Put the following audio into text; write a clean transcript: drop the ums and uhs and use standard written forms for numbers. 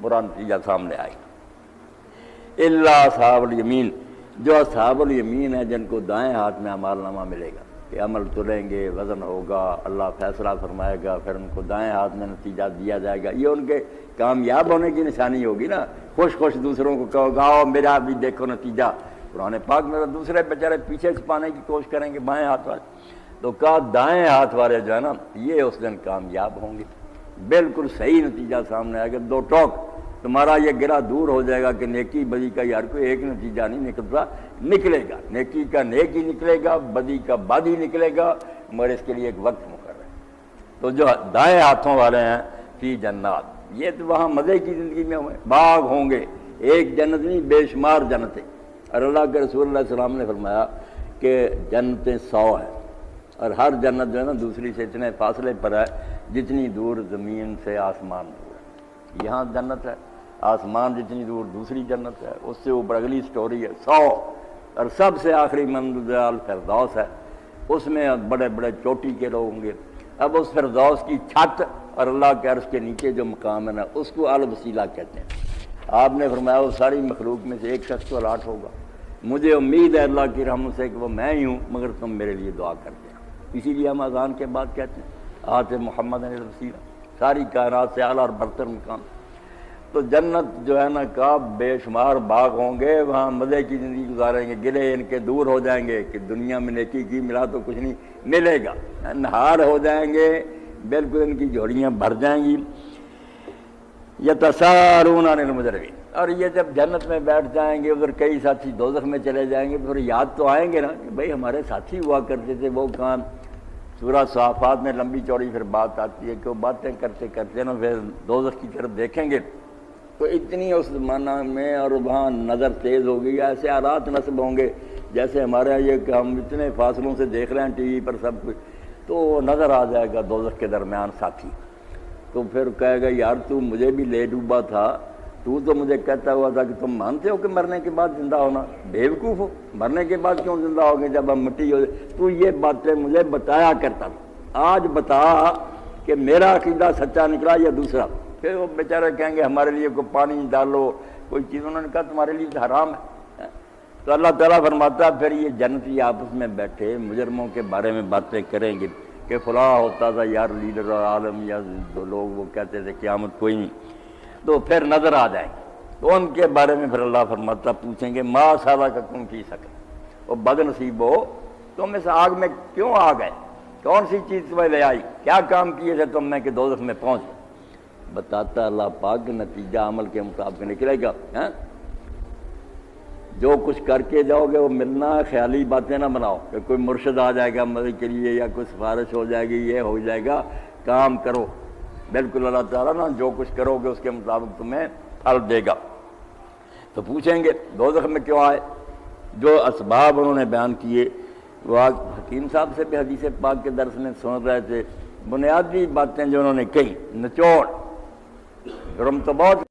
برا نتیجہ سامنے آئے گا۔ الا اصحاب الیمین، جو اصحاب الیمین ہیں جن کو دائیں ہاتھ میں اعمال نامہ ملے گا کہ عمل تلیں گے، وزن ہوگا، اللہ فیصلہ فرمائے گا، پھر ان کو دائیں ہاتھ میں نتیجہ دیا جائے گا، یہ ان کے کامیاب ہونے کی نشانی ہوگی نا۔ خوش خوش دوسروں کو کہو گاؤ میرا بھی دیکھو نتیجہ، قرآن پاک میں دوسرے بیچارے پیچھے چھپانے کی کوشش کریں گے بائیں ہاتھ والے، تو کہا دائیں ہاتھ والے جو ہے نا یہ اس دن کامیاب ہوں گے، بالکل صحیح نتیجہ سامنے آئے گا۔ دو ٹوک تمہارا یہ گرہ دور ہو جائے گا کہ نیکی بدی کا یار کوئی ایک نتیجہ نہیں نکلتا، نکلے گا، نیکی کا نیک ہی نکلے گا، بدی کا بد ہی نکلے گا، مگر اس کے لیے ایک وقت مقرر ہے۔ تو جو دائیں ہاتھوں والے ہیں فی جنات، یہ تو وہاں مزے کی زندگی میں ہوئے، باغ ہوں گے، ایک جنت نہیں بے شمار جنتیں، اور اللہ کے رسول اللہ علیہ السلام نے فرمایا کہ جنتیں 100 ہیں، اور ہر جنت جو ہے نا دوسری سے اتنے فاصلے پر ہے جتنی دور زمین سے آسمان دور ہے۔ یہاں جنت ہے، آسمان جتنی دور دوسری جنت ہے، اس سے اوپر اگلی سٹوری ہے 100، اور سب سے آخری منزل فردوس ہے، اس میں بڑے بڑے چوٹی کے لوگ ہوں گے۔ اب اس فردوس کی چھت اور اللہ کے عرش کے نیچے جو مقام ہے نا اس کو الوسیلہ کہتے ہیں۔ آپ نے فرمایا وہ ساری مخلوق میں سے ایک شخص تو الاٹ ہوگا، مجھے امید ہے اللہ کی رحمت سے کہ وہ میں ہی ہوں، مگر تم میرے لیے دعا کر دینا۔ اسی لیے ہم اذان کے بعد کہتے ہیں آت محمد الوسیلہ، ساری کائنات سے اعلیٰ اور برتر مقام۔ تو جنت جو ہے نا کا بے شمار باغ ہوں گے، وہاں مزے کی زندگی گزاریں گے، گلے ان کے دور ہو جائیں گے کہ دنیا میں نیکی کی ملا تو کچھ نہیں ملے گا، نہار ہو جائیں گے، بالکل ان کی جھولیاں بھر جائیں گی۔ یتسارون عن المجرمین، اور یہ جب جنت میں بیٹھ جائیں گے ادھر کئی ساتھی دوزخ میں چلے جائیں گے، پھر یاد تو آئیں گے نا کہ بھئی ہمارے ساتھی ہوا کرتے تھے، وہ کام سورہ صافات میں لمبی چوڑی پھر بات آتی ہے کہ وہ باتیں کرتے کرتے نا پھر دوزخ کی طرف دیکھیں گے تو اتنی اس زمانہ میں اور وہاں نظر تیز ہوگی، ایسے حالات نصب ہوں گے جیسے ہمارے یہاں یہ کہ ہم اتنے فاصلوں سے دیکھ رہے ہیں ٹی وی پر سب کچھ، تو نظر آ جائے گا دوزخ کے درمیان ساتھی، تو پھر کہے گا یار تو مجھے بھی لے ڈوبا تھا، تو مجھے کہتا ہوا تھا کہ تم مانتے ہو کہ مرنے کے بعد زندہ ہونا، بیوقوف ہو، مرنے کے بعد کیوں زندہ ہوگے جب ہم مٹی ہو، تو یہ باتیں مجھے بتایا کرتا تھا، آج بتا کہ میرا عقیدہ سچا نکلا یا دوسرا۔ پھر وہ بیچارے کہیں گے ہمارے لیے کوئی پانی ڈالو، کوئی چیز، انہوں نے کہا تمہارے لیے تو حرام ہے۔ تو اللہ تعالیٰ فرماتا ہے پھر یہ جنتی آپس میں بیٹھے مجرموں کے بارے میں باتیں کریں گے کہ فلاں ہوتا تھا یار لیڈر عالم، یا دو لوگ وہ کہتے تھے قیامت کوئی نہیں، تو پھر نظر آ جائیں گے، تو ان کے بارے میں پھر اللہ فرماتا پوچھیں گے ما سالککم فی سقر، وہ بد نصیب ہو تم اس آگ میں کیوں آ گئے، کون سی چیز تمہیں لے آئی، کیا کام کیے تھے تم نے کہ دوزخ میں پہنچ گئے۔ بتاتا اللہ پاک نتیجہ عمل کے مطابق نکلے گا۔ جو کچھ کر کے جاؤ گے وہ ملنا خیالی باتیں نہ بناؤ کہ کوئی مرشد آ جائے گا مدد کے لیے یا کوئی سفارش ہو جائے گی، یہ ہو جائے گا، کام کرو، بالکل اللہ تعالیٰ نا جو کچھ کرو گے اس کے مطابق تمہیں پھل دے گا۔ تو پوچھیں گے دوزخ میں کیوں آئے، جو اسباب انہوں نے بیان کیے، وہ آج حکیم صاحب سے بھی حدیث پاک کے درس میں سن رہے تھے، بنیادی باتیں جو انہوں نے کہی، نچوڑ گرم تو بہت